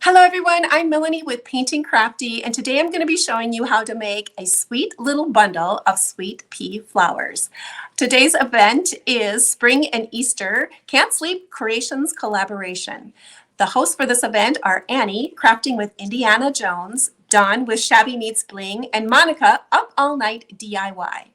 Hello everyone, I'm Melanie with Painting Crafty, and today I'm going to be showing you how to make a sweet little bundle of sweet pea flowers. Today's event is Spring and Easter Can't Sleep Creations Collaboration. The hosts for this event are Annie, Crafting with Indiana Jones, Dawn with Shabby Meets Bling, and Monica, Up All Night DIY.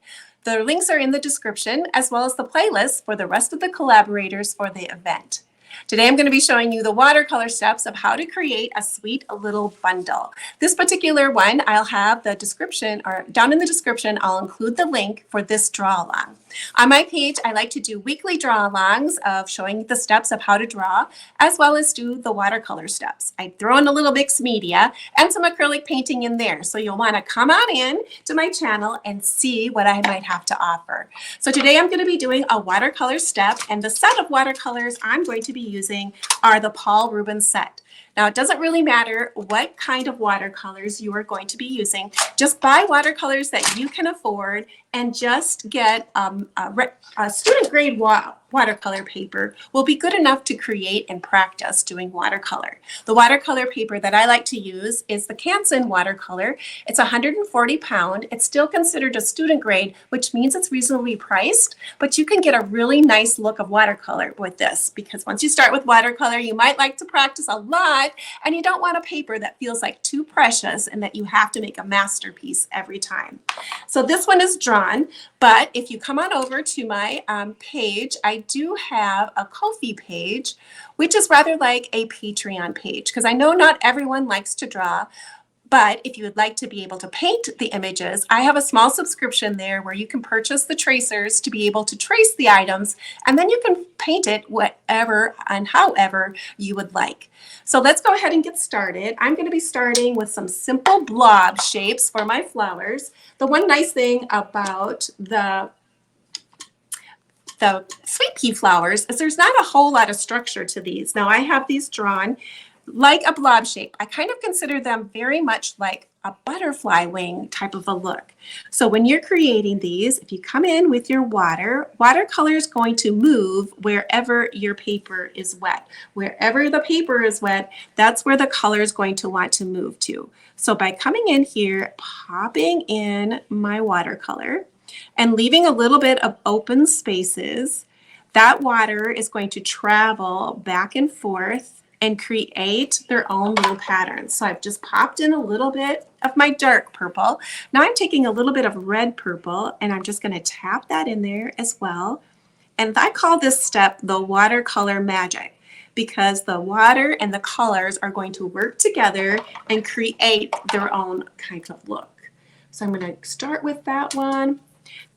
The links are in the description, as well as the playlist for the rest of the collaborators for the event. Today I'm going to be showing you the watercolor steps of how to create a sweet little bundle. This particular one, I'll have the description, or down in the description, I'll include the link for this draw along. On my page, I like to do weekly draw alongs of showing the steps of how to draw, as well as do the watercolor steps. I throw in a little mixed media and some acrylic painting in there. So you'll want to come on in to my channel and see what I might have to offer. So today I'm going to be doing a watercolor step, and the set of watercolors I'm going to be using are the Paul Rubens set. Now, it doesn't really matter what kind of watercolors you are going to be using. Just buy watercolors that you can afford and just get a student grade watercolor paper will be good enough to create and practice doing watercolor. The watercolor paper that I like to use is the Canson watercolor. It's 140 pound. It's still considered a student grade, which means it's reasonably priced, but you can get a really nice look of watercolor with this, because once you start with watercolor, you might like to practice a lot, and you don't want a paper that feels like too precious and that you have to make a masterpiece every time. So this one is drawn, but if you come on over to my page, I do have a Ko-fi page, which is rather like a Patreon page, because I know not everyone likes to draw. But if you would like to be able to paint the images, I have a small subscription there where you can purchase the tracers to be able to trace the items, and then you can paint it whatever and however you would like. So let's go ahead and get started. I'm going to be starting with some simple blob shapes for my flowers. The one nice thing about the sweet pea flowers is there's not a whole lot of structure to these. Now I have these drawn like a blob shape. I kind of consider them very much like a butterfly wing type of a look. So when you're creating these, if you come in with your watercolor is going to move wherever your paper is wet. Wherever the paper is wet, that's where the color is going to want to move to. So by coming in here, popping in my watercolor and leaving a little bit of open spaces, that water is going to travel back and forth and create their own little patterns. So I've just popped in a little bit of my dark purple. Now I'm taking a little bit of red purple, and I'm just going to tap that in there as well. And I call this step the watercolor magic, because the water and the colors are going to work together and create their own kind of look. So I'm going to start with that one.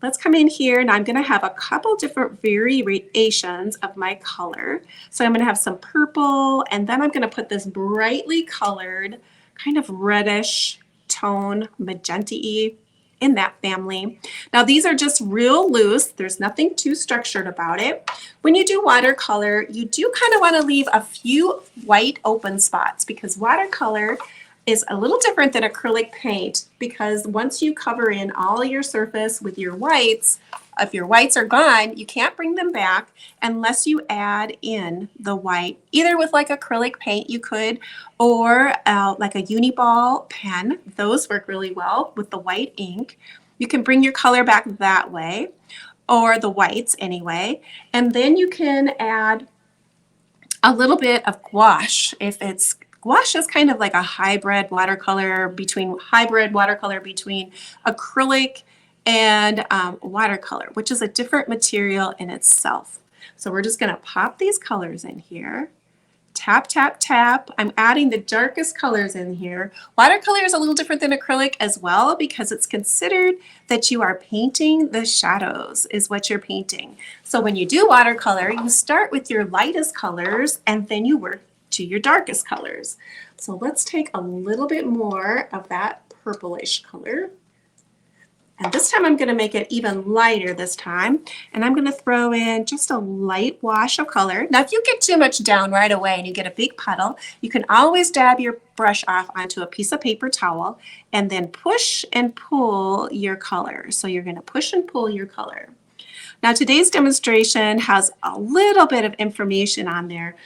Let's come in here, and I'm going to have a couple different variations of my color. So I'm going to have some purple, and then I'm going to put this brightly colored kind of reddish tone, magenta-y, in that family. Now these are just real loose. There's nothing too structured about it. When you do watercolor, you do kind of want to leave a few white open spots, because watercolor is a little different than acrylic paint, because once you cover in all your surface with your whites, if your whites are gone, you can't bring them back unless you add in the white, either with like acrylic paint you could, or like a Uniball pen. Those work really well with the white ink. You can bring your color back that way, or the whites anyway, and then you can add a little bit of gouache. Gouache is kind of like a hybrid watercolor between acrylic and watercolor, which is a different material in itself. So we're just going to pop these colors in here. Tap, tap, tap. I'm adding the darkest colors in here. Watercolor is a little different than acrylic as well, because it's considered that you are painting the shadows is what you're painting. So when you do watercolor, you start with your lightest colors and then you work to your darkest colors. So let's take a little bit more of that purplish color. And this time I'm going to make it even lighter this time. And I'm going to throw in just a light wash of color. Now, if you get too much down right away and you get a big puddle, you can always dab your brush off onto a piece of paper towel and then push and pull your color. So you're going to push and pull your color. Now today's demonstration has a little bit of information on there,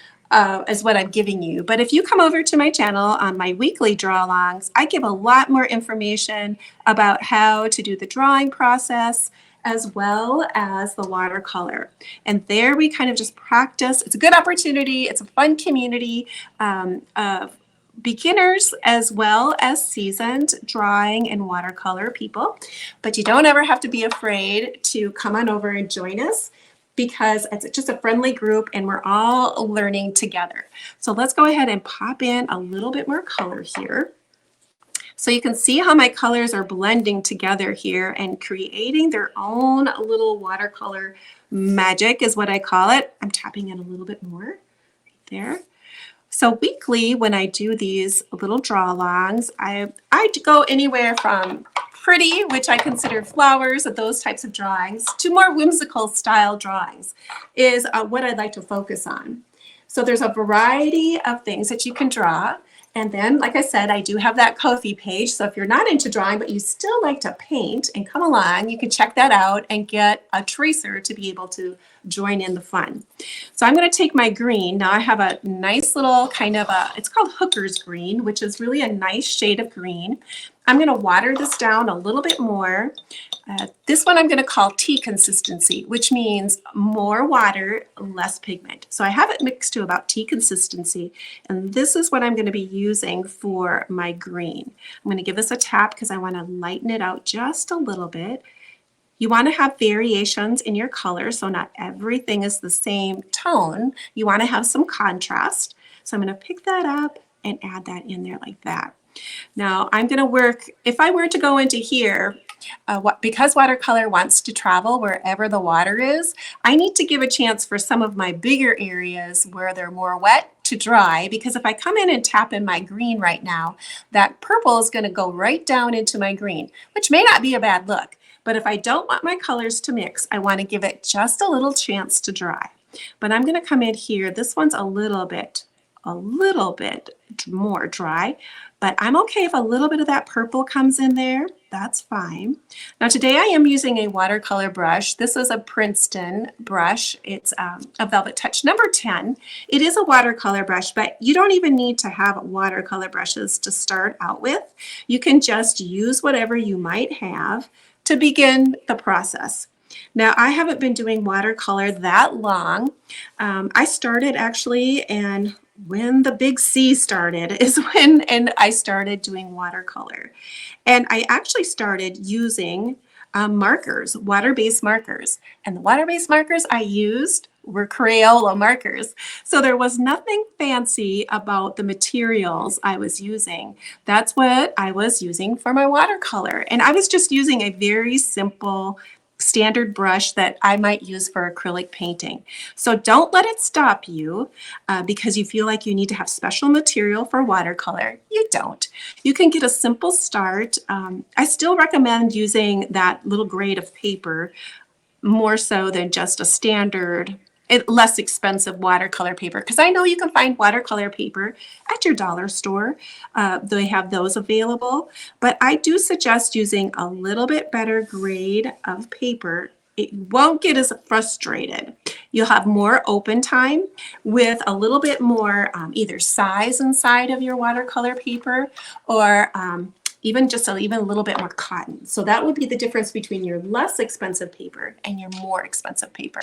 is what I'm giving you. But if you come over to my channel on my weekly draw-alongs, I give a lot more information about how to do the drawing process as well as the watercolor. And there we kind of just practice. It's a good opportunity. It's a fun community of beginners as well as seasoned drawing and watercolor people. But you don't ever have to be afraid to come on over and join us, because it's just a friendly group and we're all learning together. So let's go ahead and pop in a little bit more color here. So you can see how my colors are blending together here and creating their own little watercolor magic is what I call it. I'm tapping in a little bit more right there. So weekly, when I do these little draw-alongs, I go anywhere from pretty, which I consider flowers and those types of drawings, to more whimsical style drawings is what I'd like to focus on. So there's a variety of things that you can draw. And then, like I said, I do have that Ko-fi page. So if you're not into drawing, but you still like to paint and come along, you can check that out and get a tracer to be able to join in the fun. So I'm going to take my green. Now I have a nice little kind of it's called hooker's green, which is really a nice shade of green. I'm going to water this down a little bit more. This one I'm going to call tea consistency, which means more water, less pigment. So I have it mixed to about tea consistency, and this is what I'm going to be using for my green. I'm going to give this a tap because I want to lighten it out just a little bit. You want to have variations in your color, so not everything is the same tone. You want to have some contrast. So I'm going to pick that up and add that in there like that. Now I'm going to work, if I were to go into here, because watercolor wants to travel wherever the water is, I need to give a chance for some of my bigger areas where they're more wet to dry, because if I come in and tap in my green right now, that purple is going to go right down into my green, which may not be a bad look. But if I don't want my colors to mix, I want to give it just a little chance to dry. But I'm going to come in here. This one's a little bit more dry, but I'm okay if a little bit of that purple comes in there. That's fine. Now today I am using a watercolor brush. This is a Princeton brush. It's a Velvet Touch number 10. It is a watercolor brush, but you don't even need to have watercolor brushes to start out with. You can just use whatever you might have to begin the process. Now, I haven't been doing watercolor that long. I started actually, and when the big C started is when I started doing watercolor. And I actually started using markers, water-based markers. And the water-based markers I used were Crayola markers. So there was nothing fancy about the materials I was using. That's what I was using for my watercolor. And I was just using a very simple standard brush that I might use for acrylic painting. So don't let it stop you because you feel like you need to have special material for watercolor. You don't. You can get a simple start. I still recommend using that little grade of paper more so than just a standard, less expensive watercolor paper, because I know you can find watercolor paper at your dollar store. They have those available, but I do suggest using a little bit better grade of paper. It won't get as frustrated. You'll have more open time with a little bit more either size inside of your watercolor paper, or even just even a little bit more cotton. So that would be the difference between your less expensive paper and your more expensive paper.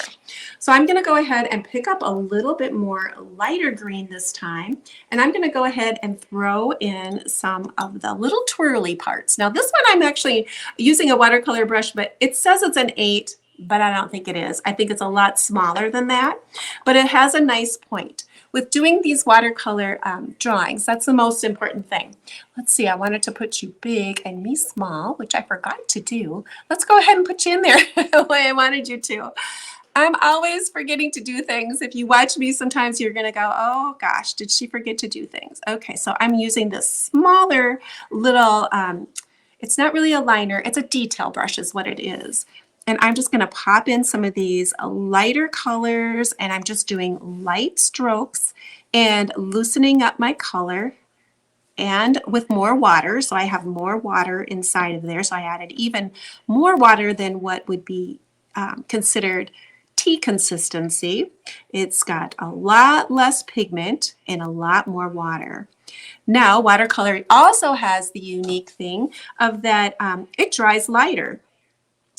So I'm gonna go ahead and pick up a little bit more lighter green this time, and I'm gonna go ahead and throw in some of the little twirly parts. Now this one I'm actually using a watercolor brush, but it says it's an 8, but I don't think it is. I think it's a lot smaller than that, but it has a nice point. With doing these watercolor drawings, that's the most important thing. Let's see, I wanted to put you big and me small, which I forgot to do. Let's go ahead and put you in there the way I wanted you to. I'm always forgetting to do things. If you watch me, sometimes you're gonna go, oh gosh, did she forget to do things? Okay, so I'm using this smaller little, it's not really a liner, it's a detail brush is what it is. And I'm just going to pop in some of these lighter colors, and I'm just doing light strokes and loosening up my color, and with more water. So I have more water inside of there. So I added even more water than what would be considered tea consistency. It's got a lot less pigment and a lot more water. Now, watercolor also has the unique thing of that it dries lighter,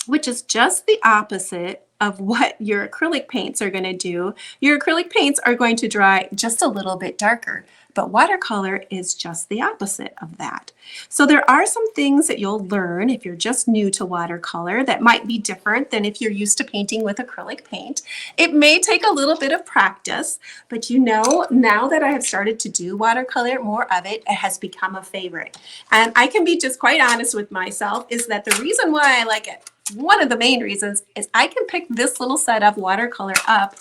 which is just the opposite of what your acrylic paints are going to do. Your acrylic paints are going to dry just a little bit darker, but watercolor is just the opposite of that. So there are some things that you'll learn if you're just new to watercolor that might be different than if you're used to painting with acrylic paint. It may take a little bit of practice, but you know, now that I have started to do watercolor, more of it has become a favorite. And I can be just quite honest with myself is that the reason why I like it, one of the main reasons, is I can pick this little set of watercolor up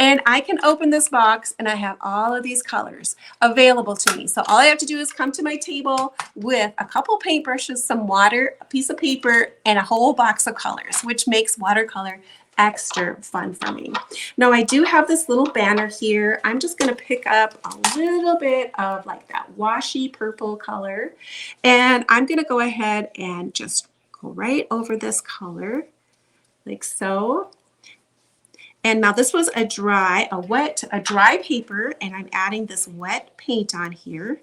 and I can open this box and I have all of these colors available to me. So all I have to do is come to my table with a couple paintbrushes, some water, a piece of paper, and a whole box of colors, which makes watercolor extra fun for me. Now I do have this little banner here. I'm just going to pick up a little bit of like that washy purple color, and I'm going to go ahead and just go right over this color like so. And now this was a dry paper, and I'm adding this wet paint on here.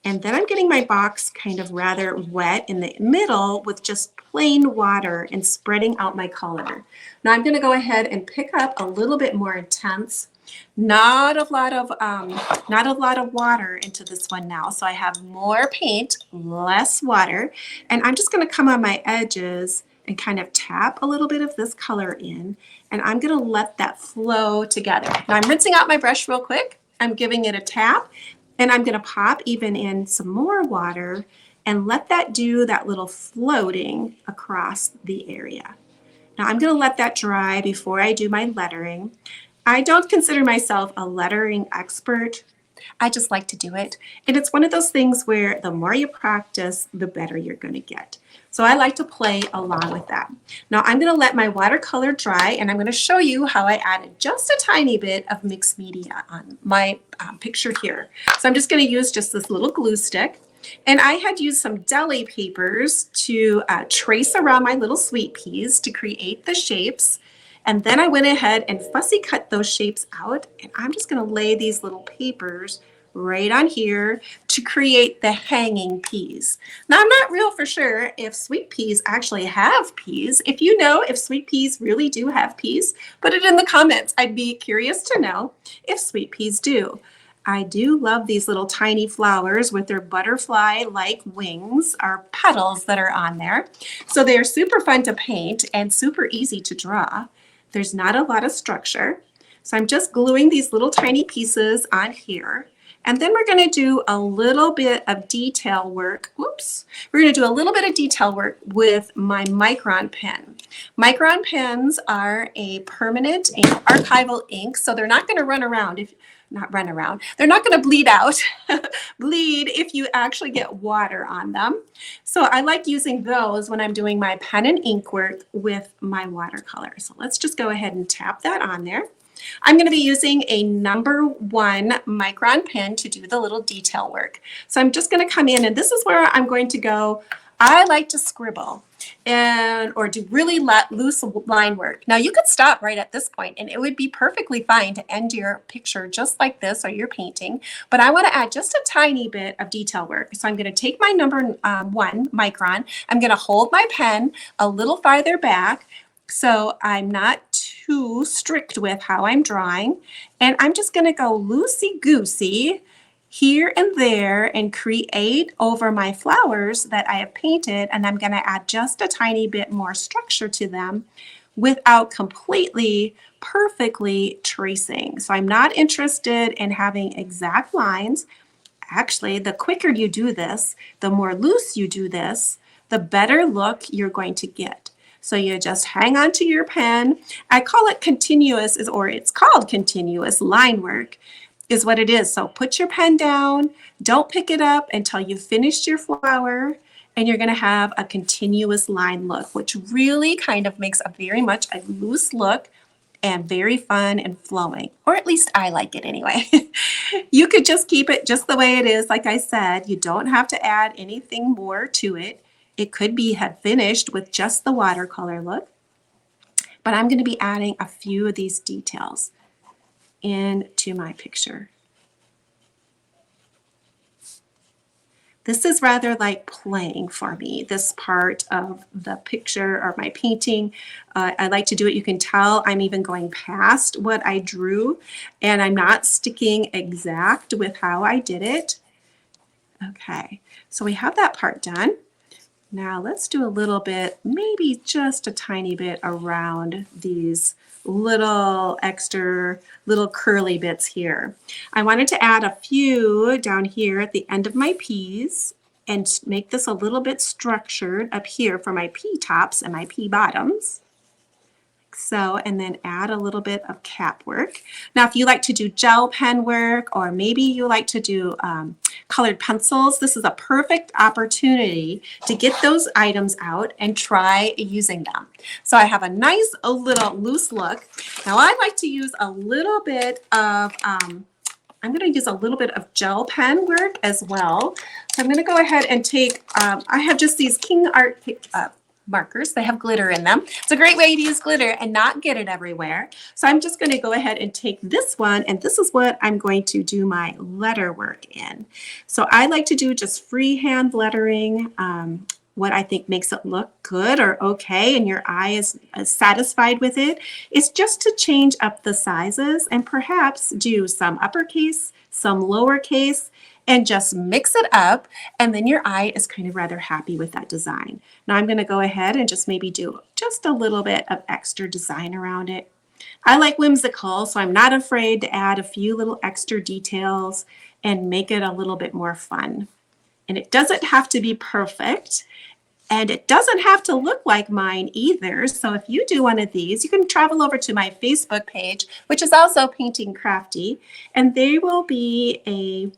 And then I'm getting my box kind of rather wet in the middle with just plain water and spreading out my color. Now I'm going to go ahead and pick up a little bit more intense. Not a lot of water into this one now. So I have more paint, less water, and I'm just going to come on my edges and kind of tap a little bit of this color in, and I'm going to let that flow together. Now I'm rinsing out my brush real quick. I'm giving it a tap, and I'm going to pop even in some more water and let that do that little floating across the area. Now I'm going to let that dry before I do my lettering. I don't consider myself a lettering expert. I just like to do it. And it's one of those things where the more you practice, the better you're going to get. So I like to play along with that. Now I'm going to let my watercolor dry, and I'm going to show you how I added just a tiny bit of mixed media on my picture here. So I'm just going to use just this little glue stick. And I had used some deli papers to trace around my little sweet peas to create the shapes. And then I went ahead and fussy cut those shapes out, and I'm just going to lay these little papers right on here to create the hanging peas. Now I'm not real for sure if sweet peas actually have peas. If you know if sweet peas really do have peas, put it in the comments. I'd be curious to know if sweet peas do. I do love these little tiny flowers with their butterfly-like wings or petals that are on there. So they are super fun to paint and super easy to draw. There's not a lot of structure. So I'm just gluing these little tiny pieces on here. And then we're going to do a little bit of detail work. Whoops. We're going to do a little bit of detail work with my Micron pen. Micron pens are a permanent archival ink, so they're not going to run around they're not going to bleed out, bleed if you actually get water on them. So I like using those when I'm doing my pen and ink work with my watercolor. So let's just go ahead and tap that on there. I'm going to be using a #1 Micron pen to do the little detail work. So I'm just going to come in, and this is where I'm going to go. I like to scribble or do really loose line work. Now you could stop right at this point and it would be perfectly fine to end your picture just like this or your painting, but I want to add just a tiny bit of detail work. So I'm going to take my #1 Micron, I'm going to hold my pen a little farther back so I'm not too strict with how I'm drawing, and I'm just going to go loosey-goosey here and there and create over my flowers that I have painted, and I'm going to add just a tiny bit more structure to them without completely perfectly tracing. So I'm not interested in having exact lines. Actually, the quicker you do this, the more loose you do this, the better look you're going to get. So you just hang on to your pen. I call it continuous, or it's called continuous line work is what it is. So put your pen down, don't pick it up until you've finished your flower, and you're going to have a continuous line look, which really kind of makes a very much a loose look and very fun and flowing, or at least I like it anyway. You could just keep it just the way it is. Like I said, you don't have to add anything more to it. It could be have finished with just the watercolor look. but I'm going to be adding a few of these details into my picture. This is rather like playing for me, this part of the picture or my painting. I like to do it. You can tell I'm even going past what I drew, and I'm not sticking exact with how I did it. Okay, so we have that part done. Now let's do a little bit, maybe just a tiny bit around these little extra little curly bits here. I wanted to add a few down here at the end of my peas and make this a little bit structured up here for my pea tops and my pea bottoms. So, and then add a little bit of cap work. Now, if you like to do gel pen work, or maybe you like to do colored pencils, this is a perfect opportunity to get those items out and try using them. So I have a nice little loose look. Now I like to use a little bit of, I'm going to use a little bit of gel pen work as well. So I'm going to go ahead and take, I have just these King Art markers. They have glitter in them. It's a great way to use glitter and not get it everywhere. So I'm just going to go ahead and take this one, and this is what I'm going to do my letter work in. So I like to do just freehand lettering, what I think makes it look good or okay and your eye is satisfied with it. It's just to change up the sizes and perhaps do some uppercase, some lowercase, and just mix it up, and then your eye is kind of rather happy with that design. Now I'm going to go ahead and just maybe do just a little bit of extra design around it. I like whimsical, so I'm not afraid to add a few little extra details and make it a little bit more fun. And it doesn't have to be perfect, and it doesn't have to look like mine either. So if you do one of these, you can travel over to my Facebook page, which is also Painting Crafty, and there will be a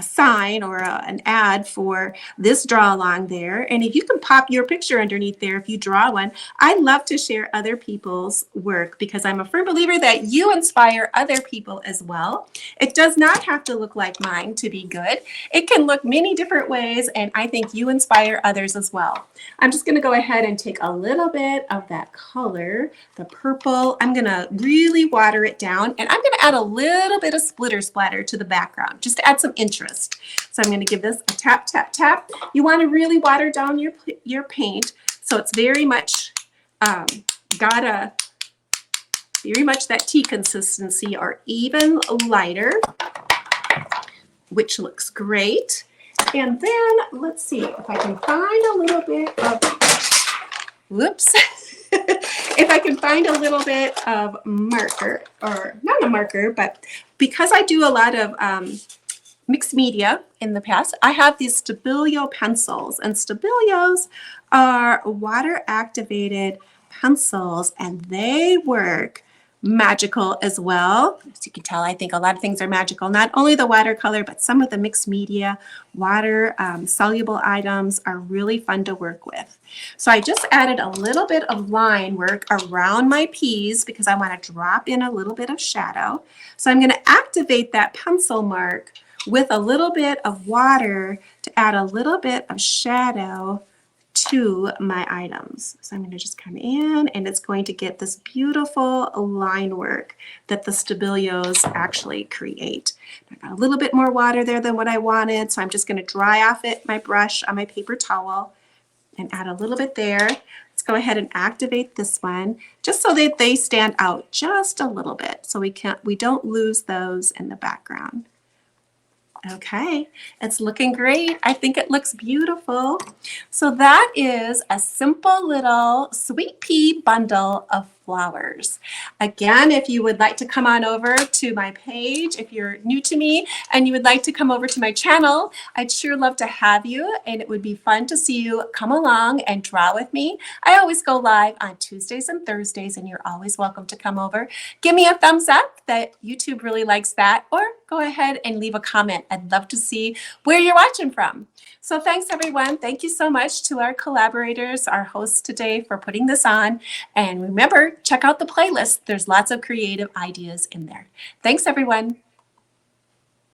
sign or an ad for this draw along there. And if you can pop your picture underneath there, if you draw one, I love to share other people's work because I'm a firm believer that you inspire other people as well. It does not have to look like mine to be good. It can look many different ways, and I think you inspire others as well. I'm just going to go ahead and take a little bit of that color, the purple. I'm going to really water it down, and I'm going to add a little bit of splitter splatter to the background just to add some interest. So I'm going to give this a tap, tap, tap. You want to really water down your paint so it's very much very much that tea consistency or even lighter, which looks great. And then let's see if I can find a little bit of, whoops, if I can find a little bit of marker, or not a marker, but because I do a lot of mixed media in the past, I have these Stabilo pencils, and Stabilios are water activated pencils, and they work magical as well. As you can tell, I think a lot of things are magical. Not only the watercolor, but some of the mixed media water soluble items are really fun to work with. So I just added a little bit of line work around my peas because I want to drop in a little bit of shadow. So I'm going to activate that pencil mark with a little bit of water to add a little bit of shadow to my items. So I'm going to just come in, and it's going to get this beautiful line work that the Stabilios actually create. I got a little bit more water there than what I wanted, so I'm just going to dry off my brush on my paper towel and add a little bit there. Let's go ahead and activate this one just so that they stand out just a little bit so we don't lose those in the background. Okay, it's looking great. I think it looks beautiful. So that is a simple little sweet pea bundle of flowers. Again, if you would like to come on over to my page, if you're new to me and you would like to come over to my channel, I'd sure love to have you, and it would be fun to see you come along and draw with me. I always go live on Tuesdays and Thursdays, and you're always welcome to come over. Give me a thumbs up that YouTube really likes that, or go ahead and leave a comment. I'd love to see where you're watching from. So thanks everyone. Thank you so much to our collaborators, our hosts today, for putting this on. And remember, check out the playlist. There's lots of creative ideas in there. Thanks everyone.